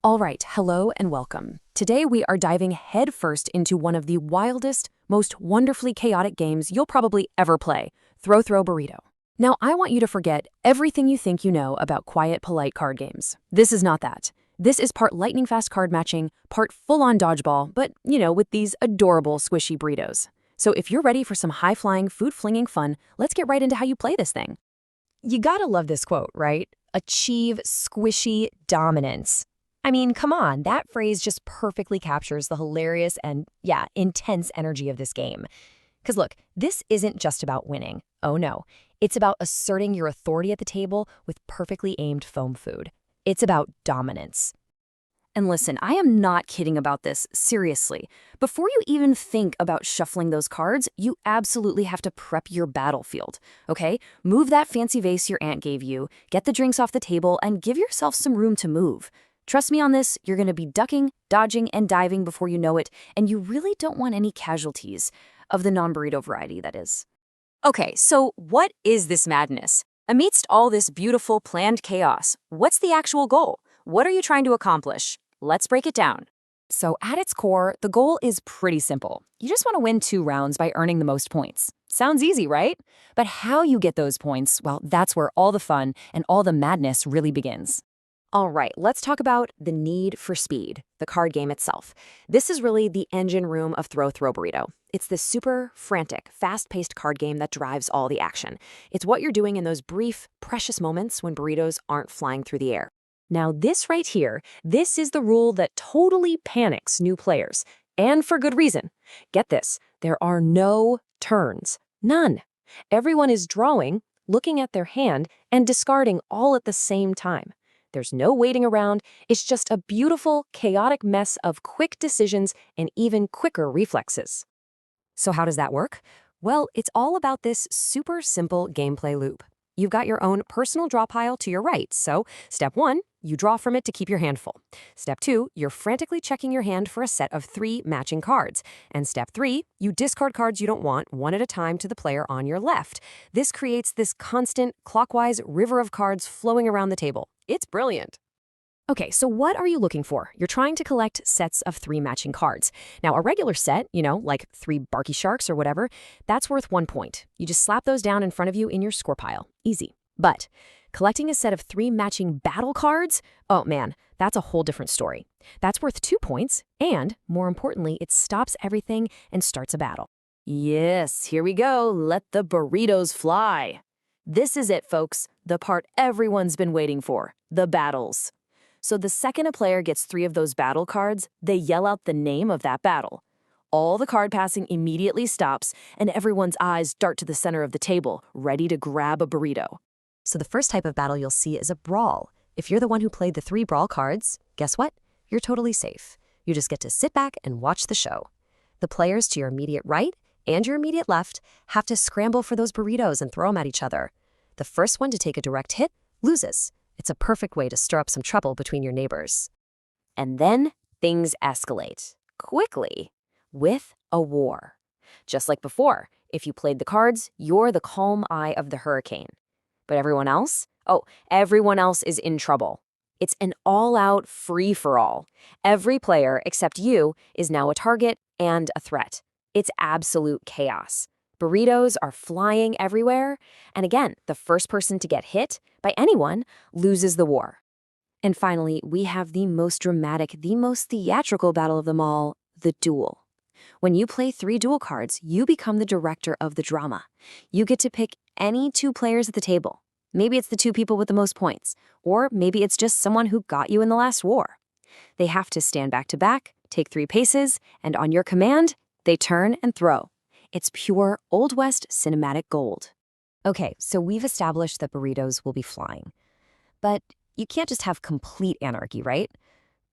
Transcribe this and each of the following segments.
All right, hello and welcome. Today we are diving headfirst into one of the wildest, most wonderfully chaotic games you'll probably ever play, Throw Throw Burrito. Now, I want you to forget everything you think you know about quiet, polite card games. This is not that. This is part lightning-fast card matching, part full-on dodgeball, but, with these adorable, squishy burritos. So if you're ready for some high-flying, food-flinging fun, let's get right into how you play this thing. You gotta love this quote, right? Achieve squishy dominance. I mean, come on, that phrase just perfectly captures the hilarious and, intense energy of this game. Because look, this isn't just about winning. Oh no. It's about asserting your authority at the table with perfectly aimed foam food. It's about dominance. And listen, I am not kidding about this, seriously. Before you even think about shuffling those cards, you absolutely have to prep your battlefield, okay? Move that fancy vase your aunt gave you, get the drinks off the table, and give yourself some room to move. Trust me on this, you're gonna be ducking, dodging, and diving before you know it, and you really don't want any casualties, of the non-burrito variety, that is. Okay, so what is this madness? Amidst all this beautiful, planned chaos, what's the actual goal? What are you trying to accomplish? Let's break it down. So at its core, the goal is pretty simple. You just want to win 2 rounds by earning the most points. Sounds easy, right? But how you get those points, well, that's where all the fun and all the madness really begins. All right, let's talk about the need for speed, the card game itself. This is really the engine room of Throw Throw Burrito. It's this super frantic, fast-paced card game that drives all the action. It's what you're doing in those brief, precious moments when burritos aren't flying through the air. Now, this right here, this is the rule that totally panics new players. And for good reason. Get this, there are no turns. None. Everyone is drawing, looking at their hand, and discarding all at the same time. There's no waiting around. It's just a beautiful, chaotic mess of quick decisions and even quicker reflexes. So how does that work? Well, it's all about this super simple gameplay loop. You've got your own personal draw pile to your right, so step 1, you draw from it to keep your hand full. Step 2, you're frantically checking your hand for a set of 3 matching cards. And step 3, you discard cards you don't want one at a time to the player on your left. This creates this constant, clockwise river of cards flowing around the table. It's brilliant. Okay, so what are you looking for? You're trying to collect sets of 3 matching cards. Now, a regular set, like 3 barky sharks or whatever, that's worth 1 point. You just slap those down in front of you in your score pile. Easy. But collecting a set of 3 matching battle cards? Oh man, that's a whole different story. That's worth 2 points, and, more importantly, it stops everything and starts a battle. Yes, here we go. Let the burritos fly. This is it, folks. The part everyone's been waiting for. The battles. So the second a player gets 3 of those battle cards, they yell out the name of that battle. All the card passing immediately stops, and everyone's eyes dart to the center of the table, ready to grab a burrito. So the first type of battle you'll see is a brawl. If you're the one who played the 3 brawl cards, guess what? You're totally safe. You just get to sit back and watch the show. The players to your immediate right and your immediate left have to scramble for those burritos and throw them at each other. The first one to take a direct hit loses. It's a perfect way to stir up some trouble between your neighbors. And then things escalate, quickly, with a war. Just like before, if you played the cards, you're the calm eye of the hurricane. But everyone else? Oh, everyone else is in trouble. It's an all-out free-for-all. Every player, except you, is now a target and a threat. It's absolute chaos. Burritos are flying everywhere, and again, the first person to get hit by anyone loses the war. And finally, we have the most dramatic, the most theatrical battle of them all, the duel. When you play 3 duel cards, you become the director of the drama. You get to pick any 2 players at the table. Maybe it's the 2 people with the most points, or maybe it's just someone who got you in the last war. They have to stand back to back, take 3 paces, and on your command, they turn and throw. It's pure Old West cinematic gold. Okay, so we've established that burritos will be flying. But you can't just have complete anarchy, right?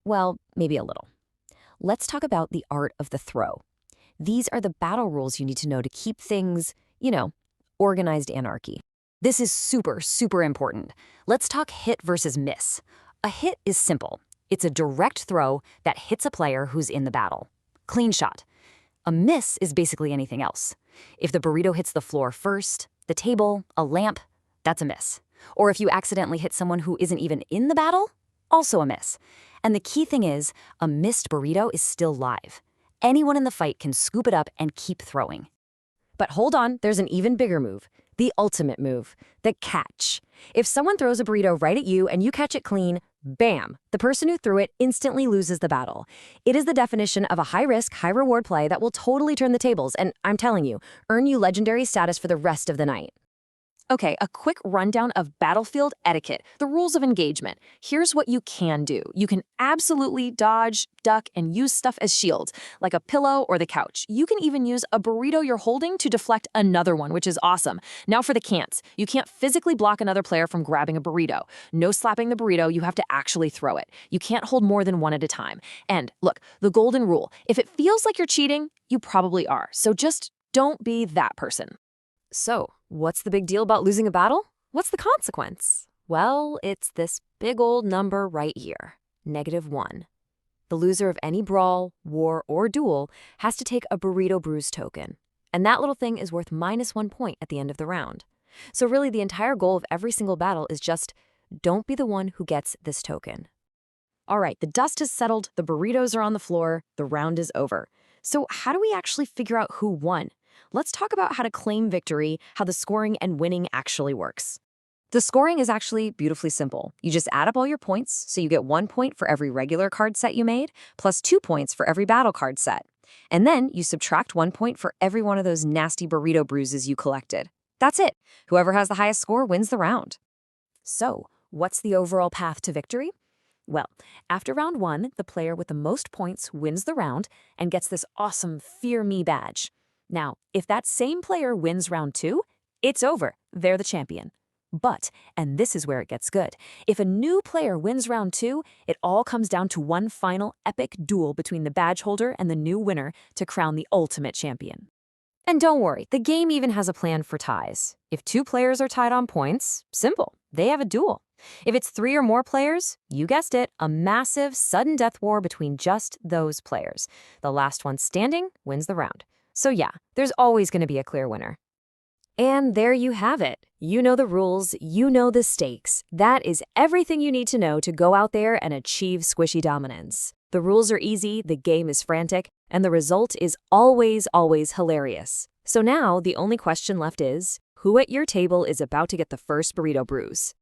Well, maybe a little. Let's talk about the art of the throw. These are the battle rules you need to know to keep things, organized anarchy. This is super, super important. Let's talk hit versus miss. A hit is simple. It's a direct throw that hits a player who's in the battle. Clean shot. A miss is basically anything else. If the burrito hits the floor first, the table, a lamp, that's a miss. Or if you accidentally hit someone who isn't even in the battle, also a miss. And the key thing is, a missed burrito is still live. Anyone in the fight can scoop it up and keep throwing. But hold on, there's an even bigger move. The ultimate move, the catch. If someone throws a burrito right at you and you catch it clean, bam, the person who threw it instantly loses the battle. It is the definition of a high-risk, high-reward play that will totally turn the tables and, I'm telling you, earn you legendary status for the rest of the night. Okay, a quick rundown of battlefield etiquette, the rules of engagement. Here's what you can do. You can absolutely dodge, duck, and use stuff as shields, like a pillow or the couch. You can even use a burrito you're holding to deflect another one, which is awesome. Now for the can'ts. You can't physically block another player from grabbing a burrito. No slapping the burrito, you have to actually throw it. You can't hold more than one at a time. And look, the golden rule, if it feels like you're cheating, you probably are. So just don't be that person. So, what's the big deal about losing a battle? What's the consequence? Well, it's this big old number right here, -1. The loser of any brawl, war, or duel has to take a burrito bruise token. And that little thing is worth -1 point at the end of the round. So really, the entire goal of every single battle is just, don't be the one who gets this token. All right, the dust has settled, the burritos are on the floor, the round is over. So how do we actually figure out who won? Let's talk about how to claim victory, how the scoring and winning actually works. The scoring is actually beautifully simple. You just add up all your points, so you get 1 point for every regular card set you made, plus 2 points for every battle card set. And then you subtract 1 point for every one of those nasty burrito bruises you collected. That's it. Whoever has the highest score wins the round. So, what's the overall path to victory? Well, after round 1, the player with the most points wins the round and gets this awesome Fear Me badge. Now, if that same player wins round 2, it's over. They're the champion. But, and this is where it gets good, if a new player wins round 2, it all comes down to one final epic duel between the badge holder and the new winner to crown the ultimate champion. And don't worry, the game even has a plan for ties. If 2 players are tied on points, simple, they have a duel. If it's 3 or more players, you guessed it, a massive, sudden death war between just those players. The last one standing wins the round. So yeah, there's always going to be a clear winner. And there you have it. You know the rules, you know the stakes. That is everything you need to know to go out there and achieve squishy dominance. The rules are easy, the game is frantic, and the result is always, always hilarious. So now the only question left is, who at your table is about to get the first burrito bruise?